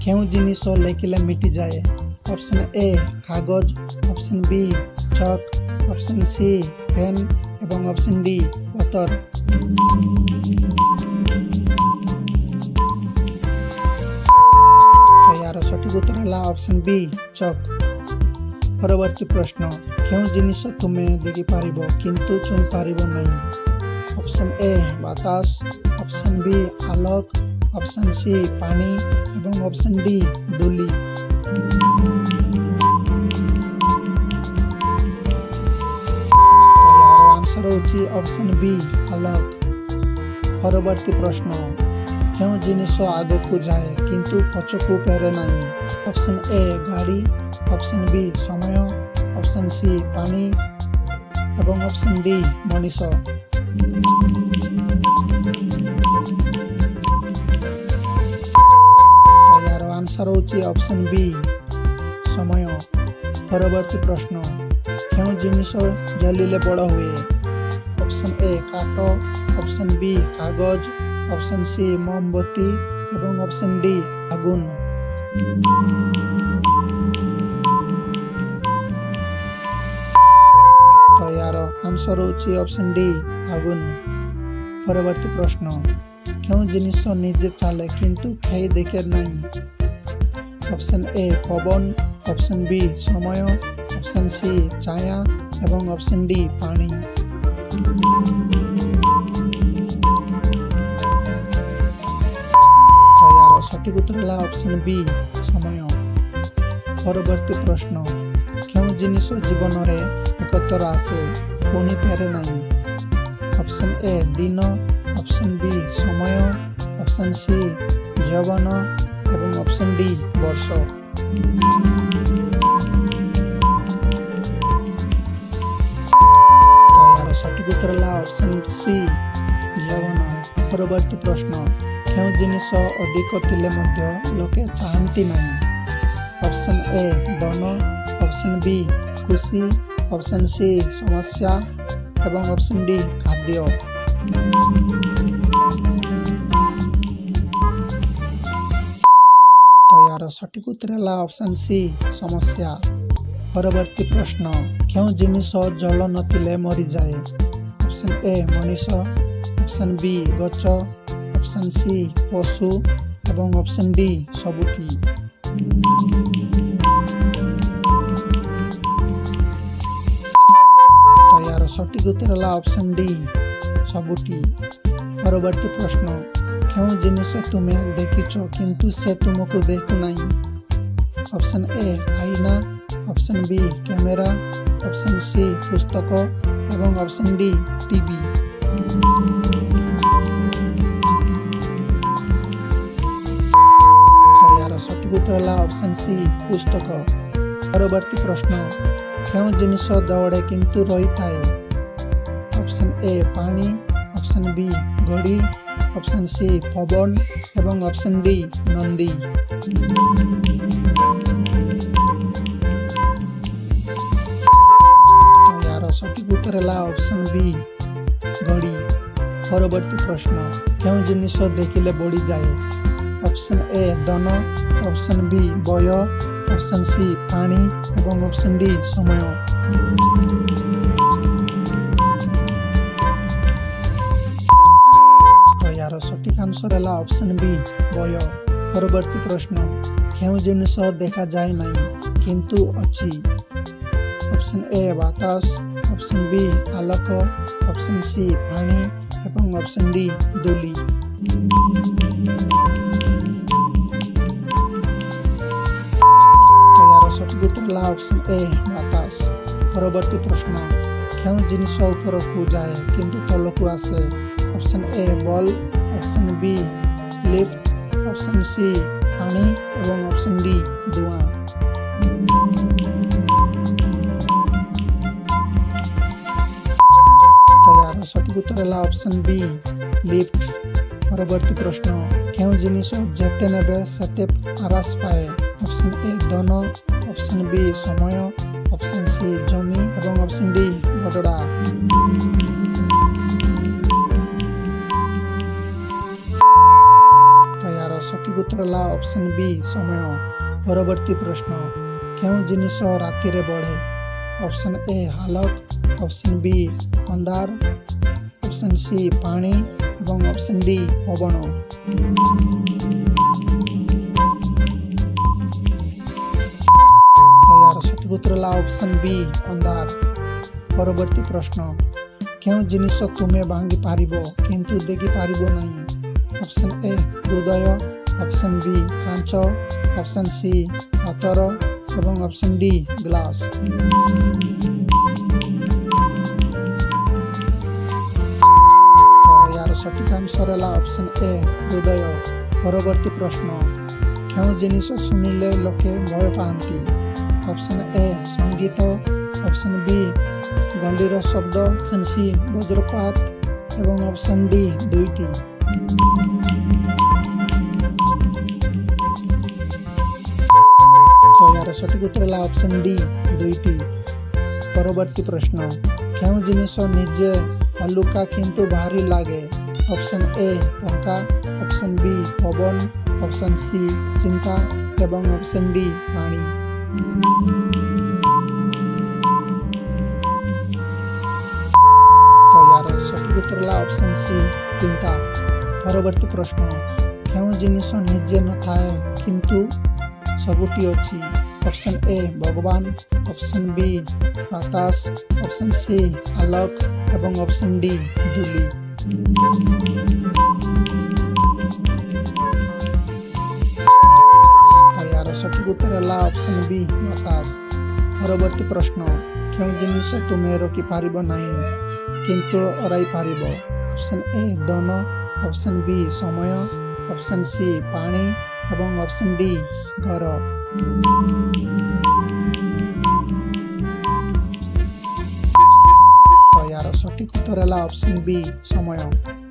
କେଉଁ ଜିନିଷ ଲେଖିଲେ ମିଟିଯାଏ? ଅପସନ୍ ଏ କାଗଜ, ଅପସନ୍ ବି ଚକ୍, ଅପସନ୍ ସି ପେନ୍ ଏବଂ ଅପସନ୍ ଡି ପତର। ଏହାର ସଠିକ ଉତ୍ତର ହେଲା ଅପସନ୍ ବି ଚକ୍। ପରବର୍ତ୍ତୀ ପ୍ରଶ୍ନ, କେଉଁ ଜିନିଷ ତୁମେ ଦେଖିପାରିବ କିନ୍ତୁ ଛୁଇଁ ପାରିବ ନାହିଁ? ଅପସନ୍ ଏ ବାତାସ, ଅପସନ୍ ବି ଆଲୋକ, ଅପସନ୍ ସି ପାଣି ଏବଂ ଅପସନ୍ ଡି ଧୂଳି। ଏହାର ଆନ୍ସର ହେଉଛି ଅପସନ୍ ବି ଆଲୋକ। ପରବର୍ତ୍ତୀ ପ୍ରଶ୍ନ, କେଉଁ ଜିନିଷ ଆଗକୁ ଯାଏ କିନ୍ତୁ ପଛକୁ ଫେରେ ନାହିଁ? ଅପସନ୍ ଏ ଗାଡ଼ି, ଅପସନ୍ ବି ସମୟ, ଅପସନ୍ ସି ପାଣି ଏବଂ ଅପସନ୍ ଡି ମଣିଷ। ଏହାର ଆନ୍ସର ହେଉଛି ଅପସନ୍ ବି ସମୟ। ପରବର୍ତ୍ତୀ ପ୍ରଶ୍ନ, କେଉଁ ଜିନିଷ ଜଳିଲେ ବଡ଼ ହୁଏ? ଅପସନ୍ ଏ କାଠ, ଅପସନ୍ ବି କାଗଜ, ଅପସନ୍ ସି ମୋମବତୀ ଏବଂ ଅପସନ୍ ଡି ଆଗୁନ। ତ ଏହାର ଆନ୍ସର ହେଉଛି ଅପସନ୍ ଡି ଆଗୁନ। ପରବର୍ତ୍ତୀ ପ୍ରଶ୍ନ, କେଉଁ ଜିନିଷ ନିଜେ ଚାଲେ କିନ୍ତୁ କେହି ଦେଖେ ନାହିଁ? ଅପସନ୍ ଏ ପବନ, ଅପସନ୍ ବି ସମୟ, ଅପସନ୍ ସି ଛାୟା ଏବଂ ଅପସନ୍ ଡି ପାଣି। ଏହାର ସଠିକ ଉତ୍ତର ହେଲା ଅପସନ୍ ବି ସମୟ। ପରବର୍ତ୍ତୀ ପ୍ରଶ୍ନ, କେଉଁ ଜିନିଷ ଜୀବନରେ ଏକଥର ଆସେ ପୁଣି ଫେରେ ନାହିଁ? ଅପସନ୍ ଏ ଦିନ, ଅପସନ୍ ବି ସମୟ, ଅପସନ୍ ସି ଯୌବନ ଏବଂ ଅପସନ୍ ଡି ବର୍ଷ। ଏହାର ସଠିକ ଉତ୍ତର ହେଲା ଅପସନ୍ ସି ଯୌବନ। ପରବର୍ତ୍ତୀ ପ୍ରଶ୍ନ, କେଉଁ ଜିନିଷ ଅଧିକ ଥିଲେ ମଧ୍ୟ ଲୋକେ ଚାହାନ୍ତି ନାହିଁ? ଅପସନ୍ ଏ ଧନ, ଅପସନ୍ ବି ଖୁସି, ଅପସନ୍ ସି ସମସ୍ୟା ଏବଂ ଅପସନ୍ ଡି ଖାଦ୍ୟ। ତ ଏହାର ସଠିକ ଉତ୍ତର ହେଲା ଅପସନ୍ ସି ସମସ୍ୟା। ପରବର୍ତ୍ତୀ ପ୍ରଶ୍ନ, କେଉଁ ଜିନିଷ ଜଳ ନଥିଲେ ମରିଯାଏ? ଅପସନ୍ ଏ ମଣିଷ, ଅପସନ୍ ବି ଗଛ, ଅପସନ୍ ସି ପଶୁ ଏବଂ ଅପସନ୍ ଡି ସବୁଠି। ଏହାର ସଠିକ ଉତ୍ତର ହେଲା ଅପସନ୍ ଡି ସବୁଠି। ପରବର୍ତ୍ତୀ ପ୍ରଶ୍ନ, କେଉଁ ଜିନିଷ ତୁମେ ଦେଖିଛ କିନ୍ତୁ ସେ ତୁମକୁ ଦେଖୁନାହିଁ? ଅପସନ୍ ଏ ଆଇନା, option B camera, option C ପୁସ୍ତକ ଏବଂ ଅପସନ୍ ଡି ଟିଭି। ଏହାର ସଠିକ ଉତ୍ତର ହେଲା ଅପସନ୍ ସି ପୁସ୍ତକ। ପରବର୍ତ୍ତୀ ପ୍ରଶ୍ନ, କେଉଁ ଜିନିଷ ଦୌଡ଼େ କିନ୍ତୁ ରହିଥାଏ? ଅପସନ୍ ଏ ପାଣି, ଅପସନ୍ ବି ଘଡ଼ି, ଅପସନ୍ ସି ପବନ ଏବଂ ଅପସନ୍ ଡି ନନ୍ଦୀ। ଏହାର ସଠିକ ଉତ୍ତର ହେଲା ଅପସନ୍ ବି ଘଡ଼ି। ପରବର୍ତ୍ତୀ ପ୍ରଶ୍ନ, କେଉଁ ଜିନିଷ ଦେଖିଲେ ବଢ଼ିଯାଏ? ଅପସନ୍ ଏ ଧନ, option B boy, option C ପାଣି ଏବଂ ଅପସନ୍ ଡି ସମୟ। ଏହାର ସଠିକ ଆନ୍ସର ହେଲା ଅପସନ୍ ବି ବୟ। ପରବର୍ତ୍ତୀ ପ୍ରଶ୍ନ, କେଉଁ ଜିନିଷ ଦେଖାଯାଏ ନାହିଁ କିନ୍ତୁ ଅଛି? ଅପସନ୍ ଏ ବାତାସ, ଅପସନ୍ ବି ଆଲୋକ, ଅପସନ୍ ସି ପାଣି ଏବଂ ଅପସନ୍ ଡି ଧୂଳି। ଏହାର ସଠିକ ଉତ୍ତର ହେଲା ଅପସନ୍ ଏ ବାତାସ। ପରବର୍ତ୍ତୀ ପ୍ରଶ୍ନ, କେଉଁ ଜିନିଷ ଉପରକୁ ଯାଏ କିନ୍ତୁ ତଳକୁ ଆସେ? Option A ball, option B lift, option C ପାଣି ଏବଂ ଅପସନ୍ ଡି ଧୂଆଁ। ଏହାର ସଠିକ ଉତ୍ତର ହେଲା ଅପସନ୍ ବି ଲିଫ୍ଟ। ପରବର୍ତ୍ତୀ ପ୍ରଶ୍ନ, କେଉଁ ଜିନିଷ ଯେତେ ନେବେ ସେତେ ହ୍ରାସ ପାଏ? ଅପସନ୍ ଏ ଧନ, ଅପସନ୍ ବି ସମୟ, ଅପସନ୍ ସି ଜମି ଏବଂ ଅପସନ୍ ଡି ଭଡ଼ଡ଼ା। ସଠିକ୍ ଉତ୍ତର ହେଲା ଅପସନ୍ ବି ସମୟ। ପରବର୍ତ୍ତୀ ପ୍ରଶ୍ନ, କେଉଁ ଜିନିଷ ରାତିରେ ବଢ଼େ? Option A Alok, option B ଅନ୍ଧାର, ଅପସନ୍ ସି ପାଣି ଏବଂ ଅପସନ୍ ଡି ପବନ। ଏହାର ସଠିକ୍ ଉତ୍ତର ହେଲା ଅପସନ୍ ବି ଅନ୍ଧାର। ପରବର୍ତ୍ତୀ ପ୍ରଶ୍ନ, କେଉଁ ଜିନିଷ ତୁମେ ଭାଙ୍ଗି ପାରିବ କିନ୍ତୁ ଦେଖିପାରିବ ନାହିଁ? ଅପସନ୍ ଏ ହୃଦୟ, option B Kanchi, option C ପଥର ଏବଂ ଅପସନ୍ ଡି ଗ୍ଲାସ୍। ଏହାର ସଠିକ୍ ଆନ୍ସର ହେଲା ଅପସନ୍ ଏ ହୃଦୟ। ପରବର୍ତ୍ତୀ ପ୍ରଶ୍ନ, କେଉଁ ଜିନିଷ ଶୁଣିଲେ ଲୋକେ ଭୟ ପାଆନ୍ତି? ଅପସନ୍ ଏ ସଙ୍ଗୀତ, ଅପସନ୍ ବି ଗଣ୍ଡିର ଶବ୍ଦ, ଅପସନ୍ ସି ବଜ୍ରପାତ ଏବଂ ଅପସନ୍ ଡି ଦୁଇଟି। ଏହାର ସଠିକ୍ ଉତ୍ତର ହେଲା ଅପସନ୍ ଡି ଦୁଇଟି। ପରବର୍ତ୍ତୀ ପ୍ରଶ୍ନ, କେଉଁ ଜିନିଷ ନିଜେ ହାଲୁକା କିନ୍ତୁ ଭାରି ଲାଗେ? ଅପସନ୍ ଏ ପଙ୍ଖା, ଅପସନ୍ ବି ପବନ, ଅପସନ୍ ସି ଚିନ୍ତା ଏବଂ ଅପସନ୍ ଡି ପାଣି। ଏହାର ସଠିକ୍ ଉତ୍ତର ହେଲା ଅପସନ୍ ସି ଚିନ୍ତା। ପରବର୍ତ୍ତୀ ପ୍ରଶ୍ନ, କେଉଁ ଜିନିଷ ନିଜେ ନଥାଏ କିନ୍ତୁ ସବୁଠି ଅଛି? ଅପସନ୍ ଏ ଭଗବାନ, ଅପସନ୍ ବି ବାତାସ, ଅପସନ୍ ସି ଆଲୋକ ଏବଂ ଅପସନ୍ ଡି ଧୂଳି। ଏହାର ସଠିକ୍ ଉତ୍ତର ହେଲା ଅପସନ୍ ବି ବାତାସ। ପରବର୍ତ୍ତୀ ପ୍ରଶ୍ନ, କେଉଁ ଜିନିଷ ତୁମେ ରୋକିପାରିବ ନାହିଁ କିନ୍ତୁ ହରାଇ ପାରିବ? ଅପସନ୍ ଏ ଧନ, ଅପସନ୍ ବି ସମୟ, ଅପସନ୍ ସି ପାଣି ଏବଂ ଅପସନ୍ ଡି ଘର। ଏହାର ସଠିକ୍ ଉତ୍ତର ହେଲା ଅପସନ୍ ବି ସମୟ।